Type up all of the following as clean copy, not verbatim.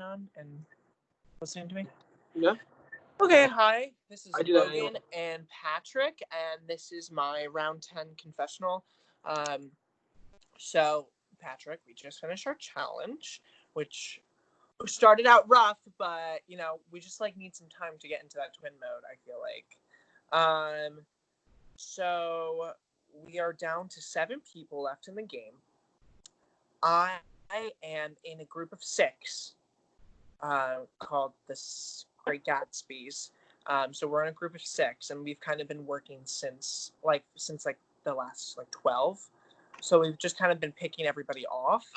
on and listening to me? Yeah. Okay, hi. This is I do that Logan anyway. and Patrick, and this is my round 10 confessional. Um, so, Patrick, we just finished our challenge, which started out rough, but, we just, need some time to get into that twin mode, I feel like. So, we are down to 7 people left in the game. I am in a group of 6 called the Great Gatsby's. So we're in a group of 6, and we've kind of been working since the last 12. So we've just kind of been picking everybody off,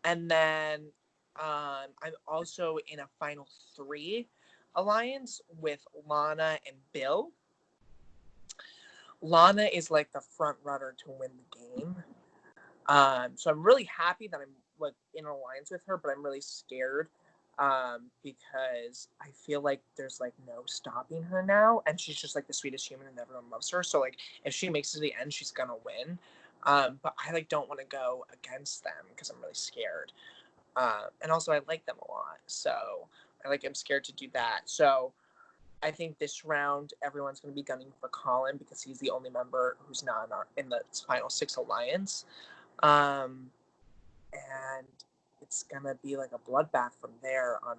and then I'm also in a final 3 alliance with Lana and Bill. Lana is like the front runner to win the game. So I'm really happy that I'm in an alliance with her, but I'm really scared because I feel like there's no stopping her now, and she's just the sweetest human and everyone loves her. So if she makes it to the end, she's gonna win. But I don't want to go against them because I'm really scared. And also I like them a lot, so I'm scared to do that. So I think this round everyone's going to be gunning for Colin because he's the only member who's not in the final 6 alliance. And it's gonna be a bloodbath from there on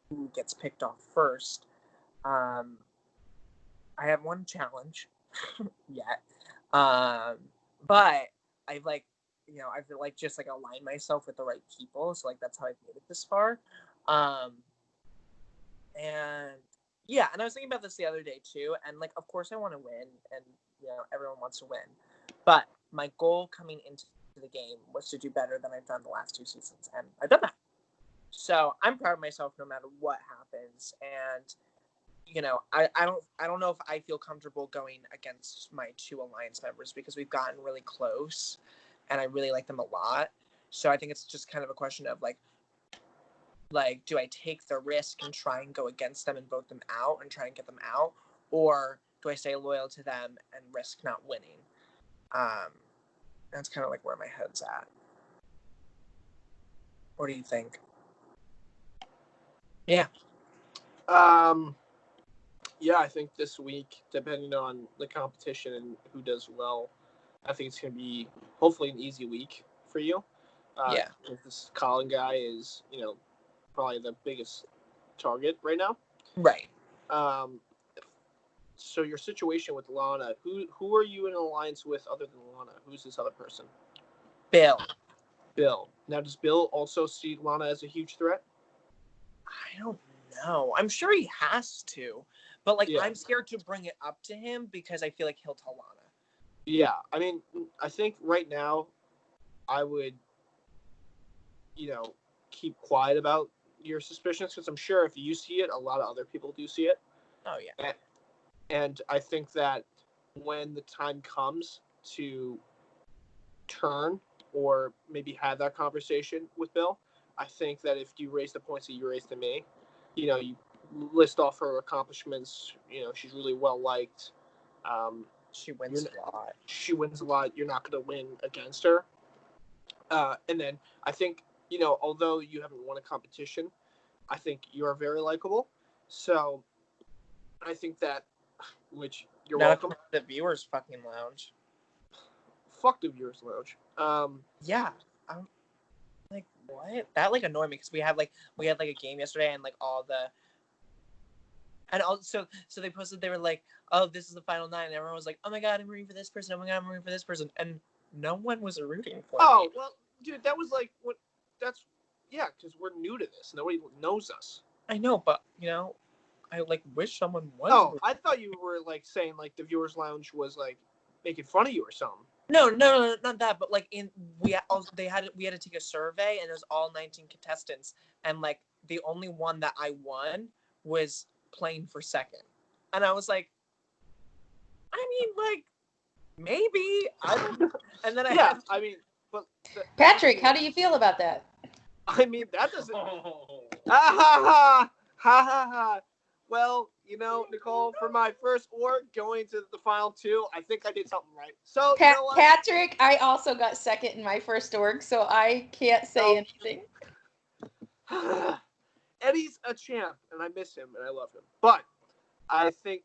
who gets picked off first. I have one challenge yet, but I've I've just aligned myself with the right people, so that's how I've made it this far. And yeah, and I was thinking about this the other day too, and of course I want to win, and everyone wants to win, but my goal coming into the game was to do better than I've done the last 2 seasons, and I've done that. So I'm proud of myself no matter what happens, and I don't know if I feel comfortable going against my 2 alliance members because we've gotten really close, and I really like them a lot. So I think it's just kind of a question of do I take the risk and try and go against them and vote them out and try and get them out, or do I stay loyal to them and risk not winning? That's kind of where my head's at. What do you think? Yeah. Yeah, I think this week, depending on the competition and who does well, I think it's going to be hopefully an easy week for you. Yeah. This Colin guy is, probably the biggest target right now. Right. So your situation with Lana, who are you in an alliance with other than Lana? Who's this other person? Bill. Now, does Bill also see Lana as a huge threat? I don't know. I'm sure he has to, but Yeah. I'm scared to bring it up to him because I feel like he'll tell Lana. Yeah, I mean, I think right now, I would, keep quiet about your suspicions because I'm sure if you see it, a lot of other people do see it. Oh yeah. And I think that when the time comes to turn or maybe have that conversation with Bill, I think that if you raise the points that you raised to me, you list off her accomplishments. She's really well liked. She wins a lot. She wins a lot. You're not going to win against her. And then I think, although you haven't won a competition, I think you are very likable. So I think that, which you're welcome. The viewers fucking lounge. Fuck the viewers lounge. Yeah. I'm what? That annoyed me because we had a game yesterday and all the. And also, so they posted, they were like, oh, this is the final 9. And everyone was like, oh my God, I'm rooting for this person. Oh my God, I'm rooting for this person. And no one was rooting for me. Oh, well, dude, that was because we're new to this. Nobody knows us. I know, but, I wish someone was. Oh, I thought you were saying the viewers lounge was making fun of you or something. No, not that. But we had to take a survey, and it was all 19 contestants, and the only one that I won was playing for second, and I was like, I mean, maybe I don't know. And then Patrick, how do you feel about that? I mean, that doesn't. Ha ha ha. Well, Nicole, for my first org going to the final 2, I think I did something right. So, you know what? Patrick, I also got second in my first org, so I can't say anything. Freddie's a champ, and I miss him, and I love him. But I think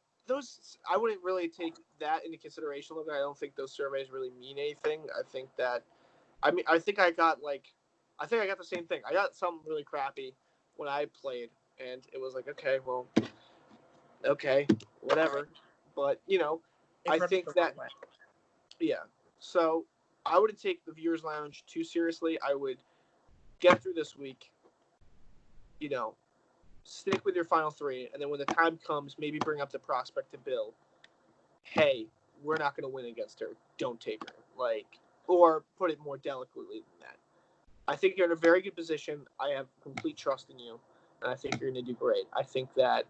I wouldn't really take that into consideration. Look, I don't think those surveys really mean anything. I think I got the same thing. I got something really crappy when I played, and it was like, okay, well, okay, whatever. But, I think that, yeah. So I wouldn't take the Viewers Lounge too seriously. I would get through this week, stick with your final three, and then when the time comes, maybe bring up the prospect to Bill. Hey, we're not going to win against her. Don't take her. Or put it more delicately than that. I think you're in a very good position. I have complete trust in you, and I think you're going to do great. I think that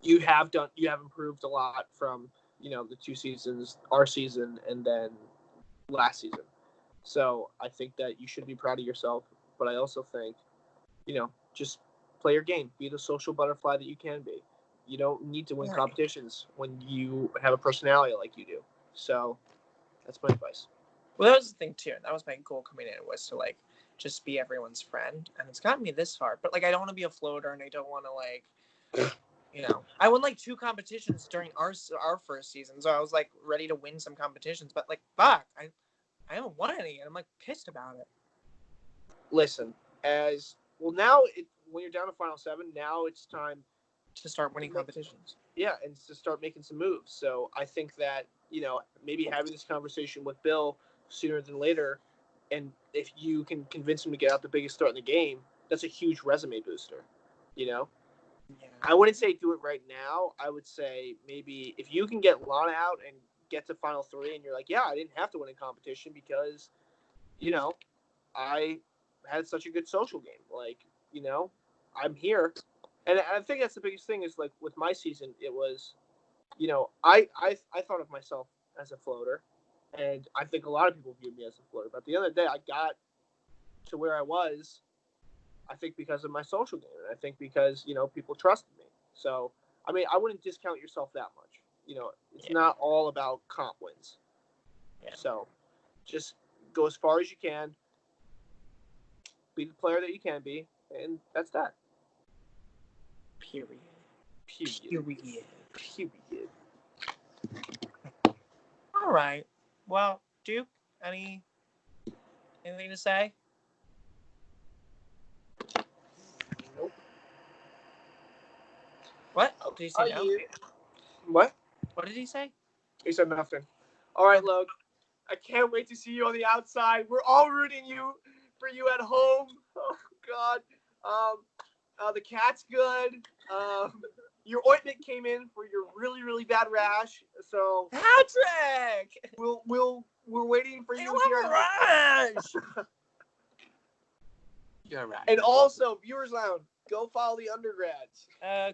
you have improved a lot from, the 2 seasons, our season, and then last season. So I think that you should be proud of yourself, but I also think, just play your game. Be the social butterfly that you can be. You don't need to win competitions when you have a personality like you do. So that's my advice. Well, that was the thing too. That was my goal coming in, was to just be everyone's friend, and it's gotten me this far. But I don't want to be a floater, and I don't want to I won 2 competitions during our first season, so I was ready to win some competitions. But fuck, I haven't won any, and I'm pissed about it. Listen, now when you're down to Final 7, now it's time to start winning competitions. Yeah, and to start making some moves. So I think that, maybe having this conversation with Bill sooner than later, and if you can convince him to get out the biggest start in the game, that's a huge resume booster, Yeah. I wouldn't say do it right now. I would say maybe if you can get Lana out and get to Final 3 and you're like, yeah, I didn't have to win a competition because, I had such a good social game. I'm here. And I think that's the biggest thing is with my season, it was, I thought of myself as a floater, and I think a lot of people viewed me as a floater. But at the end of the day, I got to where I was, I think because of my social game, and I think because people trusted me. So I wouldn't discount yourself that much. It's not all about comp wins. Yeah. So just go as far as you can, be the player that you can be, and that's that. Period. All right. Well, Duke, anything to say? Nope. What? Did he say no? What? What did he say? He said nothing. All right, Logan. I can't wait to see you on the outside. We're all rooting for you at home. Oh God. The cat's good. Your ointment came in for your really, really bad rash. So Patrick, we're waiting for you here. Rash. You're right. And also, Viewers Lounge, go follow the undergrads.